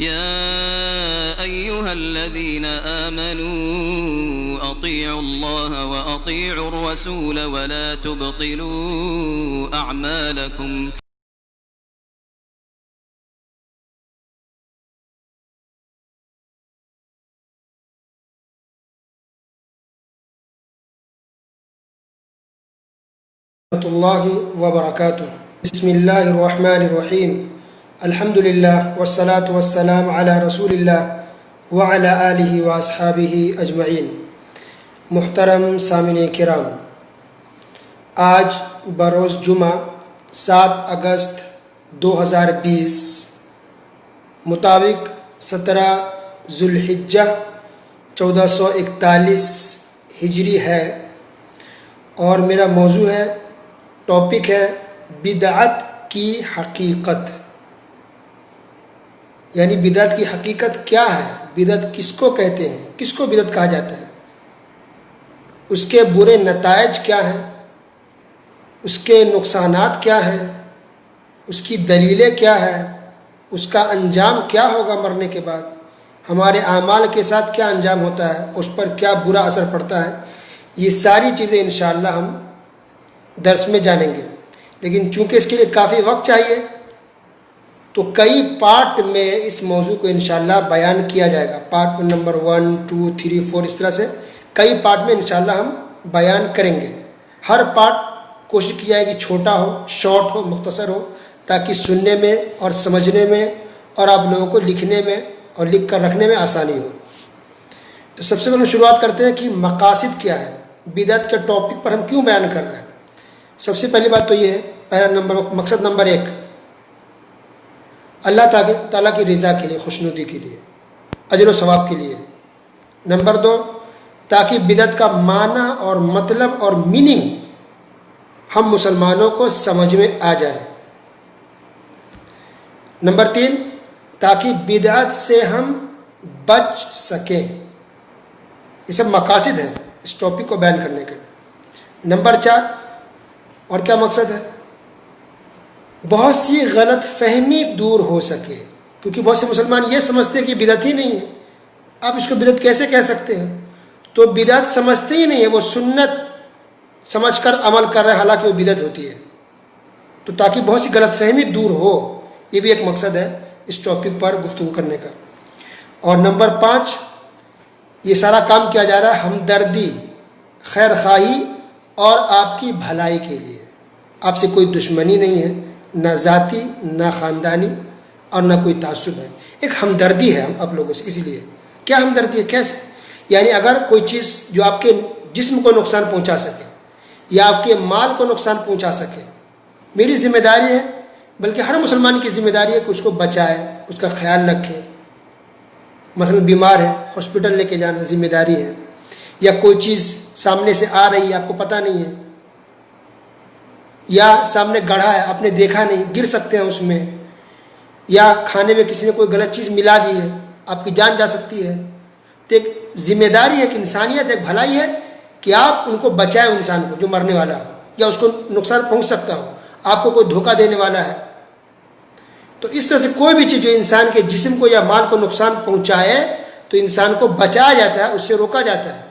يا أيها الذين آمنوا أطيعوا الله وأطيعوا الرسول ولا تبطلوا أعمالكم. ورحمۃ اللہ وبرکاتہ. بسم اللہ الرحمن الرحیم. الحمد للہ والصلاة والسلام علی رسول اللہ وعلی آلہ واصحابہ اجمعین. محترم سامعین کرام، آج بروز جمعہ 7 اگست 2020 مطابق 17 ذوالحجہ 1441 ہجری ہے، اور میرا موضوع ہے، ٹاپک ہے بدعت کی حقیقت. یعنی بدعت کی حقیقت کیا ہے، بدعت کس کو کہتے ہیں، کس کو بدعت کہا جاتا ہے، اس کے برے نتائج کیا ہیں، اس کے نقصانات کیا ہیں، اس کی دلیلیں کیا ہیں، اس کا انجام کیا ہوگا مرنے کے بعد، ہمارے اعمال کے ساتھ کیا انجام ہوتا ہے، اس پر کیا برا اثر پڑتا ہے. یہ ساری چیزیں انشاءاللہ ہم درس میں جانیں گے. لیکن چونکہ اس کے لیے کافی وقت چاہیے تو کئی پارٹ میں اس موضوع کو انشاءاللہ بیان کیا جائے گا. پارٹ نمبر 1 2 3 4 اس طرح سے کئی پارٹ میں انشاءاللہ ہم بیان کریں گے. ہر پارٹ کوشش کی جائے گی چھوٹا ہو، شارٹ ہو، مختصر ہو، تاکہ سننے میں اور سمجھنے میں اور آپ لوگوں کو لکھنے میں اور لکھ کر رکھنے میں آسانی ہو. تو سب سے پہلے شروعات کرتے ہیں کہ مقاصد کیا ہے، بدعت کے ٹاپک پر ہم کیوں بیان کر رہے ہیں. سب سے پہلی بات تو یہ ہے، مقصد نمبر 1 اللہ تعالیٰ کی رضا کے لیے، خوشنودی کے لیے، اجر و ثواب کے لیے. نمبر 2 تاکہ بدعت کا معنی اور مطلب اور میننگ ہم مسلمانوں کو سمجھ میں آ جائے. نمبر 3 تاکہ بدعت سے ہم بچ سکیں. یہ سب مقاصد ہیں اس ٹاپک کو بیان کرنے کے. نمبر 4 اور کیا مقصد ہے، بہت سی غلط فہمی دور ہو سکے، کیونکہ بہت سے مسلمان یہ سمجھتے ہیں کہ بدعت ہی نہیں ہے. آپ اس کو بدعت کیسے کہہ سکتے ہیں؟ تو بدعت سمجھتے ہی نہیں ہے، وہ سنت سمجھ کر عمل کر رہے ہیں، حالانکہ وہ بدعت ہوتی ہے. تو تاکہ بہت سی غلط فہمی دور ہو، یہ بھی ایک مقصد ہے اس ٹاپک پر گفتگو کرنے کا. اور نمبر 5 یہ سارا کام کیا جا رہا ہے ہمدردی، خیر خواہی اور آپ کی بھلائی کے لیے. آپ سے کوئی دشمنی نہیں ہے، نہ ذاتی نہ خاندانی اور نہ کوئی تعصب ہے. ایک ہمدردی ہے ہم آپ لوگوں سے. اس لیے کیا ہمدردی ہے، کیسے؟ یعنی اگر کوئی چیز جو آپ کے جسم کو نقصان پہنچا سکے یا آپ کے مال کو نقصان پہنچا سکے، میری ذمہ داری ہے، بلکہ ہر مسلمان کی ذمہ داری ہے کہ اس کو بچائے، اس کا خیال رکھے. مثلا بیمار ہے، ہاسپٹل لے کے جانا ذمہ داری ہے. یا کوئی چیز سامنے سے آ رہی ہے، آپ کو پتہ نہیں ہے، یا سامنے گڑھا ہے، آپ نے دیکھا نہیں، گر سکتے ہیں اس میں. یا کھانے میں کسی نے کوئی غلط چیز ملا دی ہے، آپ کی جان جا سکتی ہے. تو ایک ذمہ داری ہے، ایک انسانیت، ایک بھلائی ہے کہ آپ ان کو بچائیں، انسان کو جو مرنے والا ہو یا اس کو نقصان پہنچ سکتا ہو، آپ کو کوئی دھوکہ دینے والا ہے. تو اس طرح سے کوئی بھی چیز جو انسان کے جسم کو یا مال کو نقصان پہنچائے تو انسان کو بچایا جاتا ہے، اس سے روکا جاتا ہے.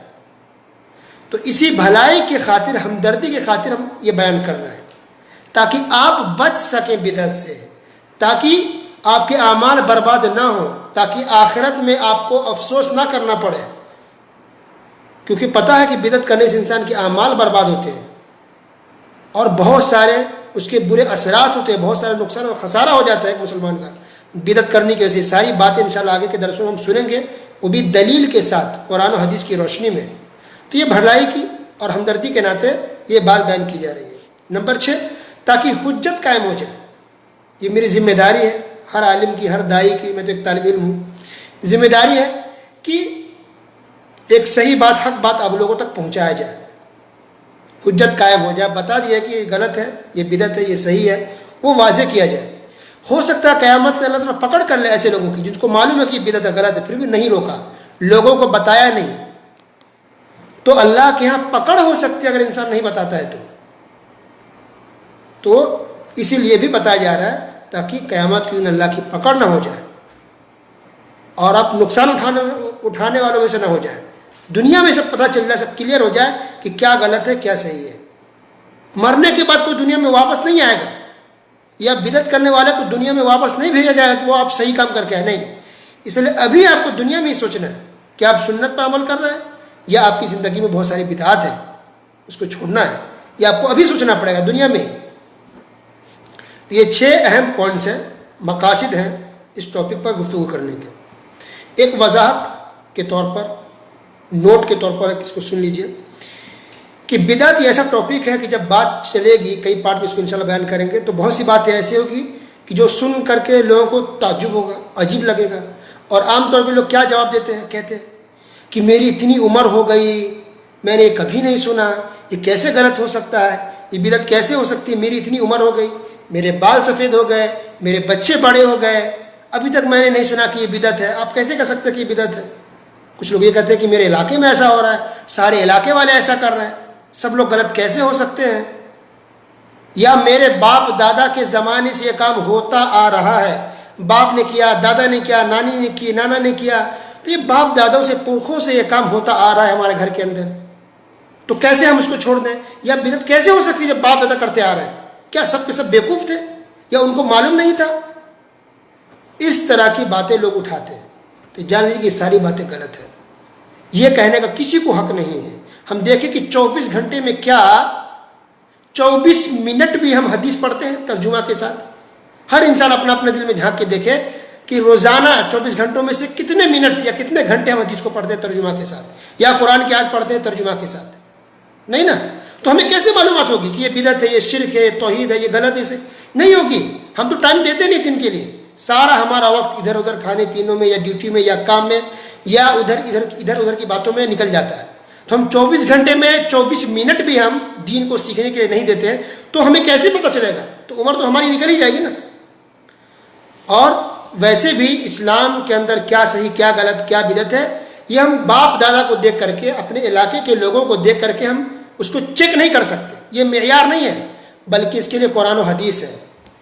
تو اسی بھلائی کی خاطر، ہمدردی کی خاطر ہم یہ بیان کر رہے ہیں، تاکہ آپ بچ سکیں بدعت سے، تاکہ آپ کے اعمال برباد نہ ہوں، تاکہ آخرت میں آپ کو افسوس نہ کرنا پڑے. کیونکہ پتہ ہے کہ بدعت کرنے سے انسان کے اعمال برباد ہوتے ہیں اور بہت سارے اس کے برے اثرات ہوتے ہیں، بہت سارے نقصان اور خسارہ ہو جاتا ہے مسلمان کا بدعت کرنے کی وجہ سے. ساری باتیں انشاءاللہ آگے کے درسوں میں ہم سنیں گے، وہ بھی دلیل کے ساتھ، قرآن و حدیث کی روشنی میں. تو یہ بھلائی کی اور ہمدردی کے ناطے یہ بات بیان کی جا رہی ہے. نمبر 6 تاکہ حجت قائم ہو جائے. یہ میری ذمہ داری ہے، ہر عالم کی، ہر داعی کی، میں تو ایک طالب علم ہوں، ذمہ داری ہے کہ ایک صحیح بات، حق بات آپ لوگوں تک پہنچایا جائے، حجت قائم ہو جائے، بتا دیا کہ یہ غلط ہے، یہ بدعت ہے، یہ صحیح ہے، وہ واضح کیا جائے. ہو سکتا ہے قیامت سے اللہ تعالیٰ پکڑ کر لے ایسے لوگوں کی جن کو معلوم ہے کہ یہ بدعت ہے، غلط ہے، پھر بھی نہیں روکا، لوگوں کو بتایا نہیں. تو اللہ کے ہاں پکڑ ہو سکتی ہے اگر انسان نہیں بتاتا ہے تو اسی لیے بھی بتایا جا رہا ہے تاکہ قیامت کے دن اللہ کی پکڑ نہ ہو جائے. اور آپ نقصان اٹھانے والوں میں سے نہ ہو جائیں. دنیا میں سب پتہ چل جائے, سب کلیئر ہو جائے کہ کیا غلط ہے کیا صحیح ہے. مرنے کے بعد کوئی دنیا میں واپس نہیں آئے گا, یا بدعت کرنے والے کو دنیا میں واپس نہیں بھیجا جائے گا کہ وہ آپ صحیح کام کر کے آئے. نہیں, اس لیے ابھی آپ کو دنیا میں ہی سوچنا ہے کہ آپ سنت پر عمل کر رہے ہیں یا آپ کی زندگی میں بہت ساری بدعات ہیں, اس کو چھوڑنا ہے. یہ آپ کو ابھی سوچنا پڑے گا دنیا میں ہی. یہ 6 اہم پوائنٹس ہیں, مقاصد ہیں اس ٹاپک پر گفتگو کرنے کے. ایک وضاحت کے طور پر, نوٹ کے طور پر اس کو سن لیجئے کہ بدعت یہ ایسا ٹاپک ہے کہ جب بات چلے گی, کئی پارٹ میں اس کو انشاءاللہ بیان کریں گے, تو بہت سی باتیں ایسی ہوگی کہ جو سن کر کے لوگوں کو تعجب ہوگا, عجیب لگے گا. اور عام طور پہ لوگ کیا جواب دیتے ہیں, کہتے ہیں کہ میری اتنی عمر ہو گئی, میں نے کبھی نہیں سنا, یہ کیسے غلط ہو سکتا ہے, یہ بدعت کیسے ہو سکتی ہے, میری اتنی عمر ہو گئی, میرے بال سفید ہو گئے, میرے بچے بڑے ہو گئے, ابھی تک میں نے نہیں سنا کہ یہ بدعت ہے. آپ کیسے کہہ سکتے ہیں کہ یہ بدعت ہے؟ کچھ لوگ یہ کہتے ہیں کہ میرے علاقے میں ایسا ہو رہا ہے, سارے علاقے والے ایسا کر رہے ہیں, سب لوگ غلط کیسے ہو سکتے ہیں؟ یا میرے باپ دادا کے زمانے سے یہ کام ہوتا آ رہا ہے, باپ نے کیا, دادا نے کیا, نانی نے کی, نانا نے کیا, تو یہ باپ دادوں سے پرکھوں سے یہ کام ہوتا آ رہا ہے ہمارے گھر کے اندر, تو کیسے ہم اس کو چھوڑ دیں؟ یا بدعت کیسے ہو سکتی ہے جب باپ دادا کرتے آ رہے ہیں؟ کیا سب کے سب بیوقوف تھے یا ان کو معلوم نہیں تھا؟ اس طرح کی باتیں لوگ اٹھاتے ہیں, تو جان لیجیے کہ ساری باتیں غلط ہیں. یہ کہنے کا کسی کو حق نہیں ہے. ہم دیکھیں کہ 24 گھنٹے میں کیا 24 منٹ بھی ہم حدیث پڑھتے ہیں ترجمہ کے ساتھ. ہر انسان اپنا اپنے دل میں جھانک کے دیکھے کہ روزانہ 24 گھنٹوں میں سے کتنے منٹ یا کتنے گھنٹے ہم حدیث کو پڑھتے ہیں ترجمہ کے ساتھ, یا قرآن کی آیت پڑھتے ہیں ترجمہ کے ساتھ. نہیں نا, تو ہمیں کیسے معلومات ہوگی کہ یہ بدعت ہے, یہ شرک ہے, توحید ہے, یہ غلط ہے؟ نہیں ہوگی. ہم تو ٹائم دیتے نہیں دن کے لیے, سارا ہمارا وقت ادھر ادھر کھانے پینوں میں یا ڈیوٹی میں یا کام میں یا ادھر ادھر کی باتوں میں نکل جاتا ہے. تو ہم 24 گھنٹے میں 24 منٹ بھی ہم دین کو سیکھنے کے لیے نہیں دیتے, تو ہمیں کیسے پتہ چلے گا؟ تو عمر تو ہماری نکل ہی جائے گی نا. اور ویسے بھی اسلام کے اندر کیا صحیح کیا غلط کیا بدعت ہے, یہ ہم باپ دادا کو دیکھ کر کے, اپنے علاقے کے لوگوں کو دیکھ کر کے ہم اس کو چیک نہیں کر سکتے. یہ معیار نہیں ہے, بلکہ اس کے لیے قرآن و حدیث ہے.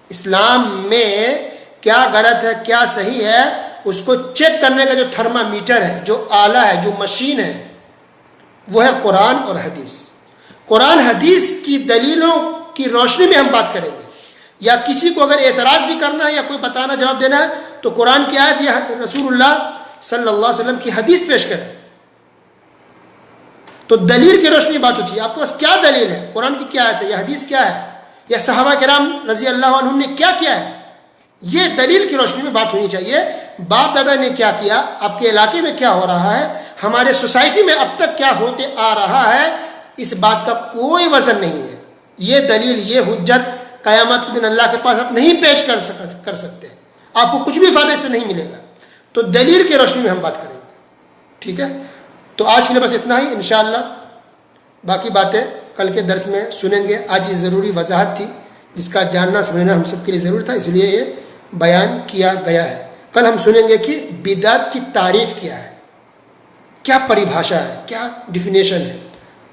اسلام میں کیا غلط ہے کیا صحیح ہے, اس کو چیک کرنے کا جو تھرما میٹر ہے, جو آلہ ہے, جو مشین ہے, وہ ہے قرآن اور حدیث. قرآن حدیث کی دلیلوں کی روشنی میں ہم بات کریں گے. یا کسی کو اگر اعتراض بھی کرنا ہے یا کوئی بتانا جواب دینا ہے, تو قرآن کی آیت یا رسول اللہ صلی اللہ علیہ وسلم کی حدیث پیش کریں, تو دلیل کی روشنی بات ہوتی ہے. آپ کے پاس کیا دلیل ہے, قرآن کی کیا آیت ہے یا حدیث کیا ہے, یا صحابہ کرام رضی اللہ عنہم نے کیا کیا ہے, یہ دلیل کی روشنی میں بات ہونی چاہیے. باپ دادا نے کیا کیا, آپ کے علاقے میں کیا ہو رہا ہے, ہمارے سوسائٹی میں اب تک کیا ہوتے آ رہا ہے, اس بات کا کوئی وزن نہیں ہے. یہ دلیل, یہ حجت قیامت کے دن اللہ کے پاس آپ نہیں پیش کر سکتے, آپ کو کچھ بھی فائدہ اس سے نہیں ملے گا. تو دلیل کی روشنی میں ہم بات کریں گے. ٹھیک ہے, تو آج کے لیے بس اتنا ہی. انشاءاللہ باقی باتیں کل کے درس میں سنیں گے. آج یہ ضروری وضاحت تھی جس کا جاننا سمجھنا ہم سب کے لیے ضرور تھا, اس لیے یہ بیان کیا گیا ہے. کل ہم سنیں گے کہ بدعت کی تعریف کیا ہے, کیا پریبھاشا ہے, کیا ڈیفینیشن ہے.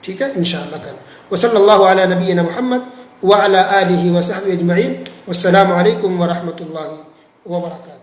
ٹھیک ہے, انشاءاللہ کل. وصلی اللہ علی نبینا محمد وعلی آلہ وصحبہ اجمعین. والسلام علیکم ورحمۃ اللہ وبرکاتہ.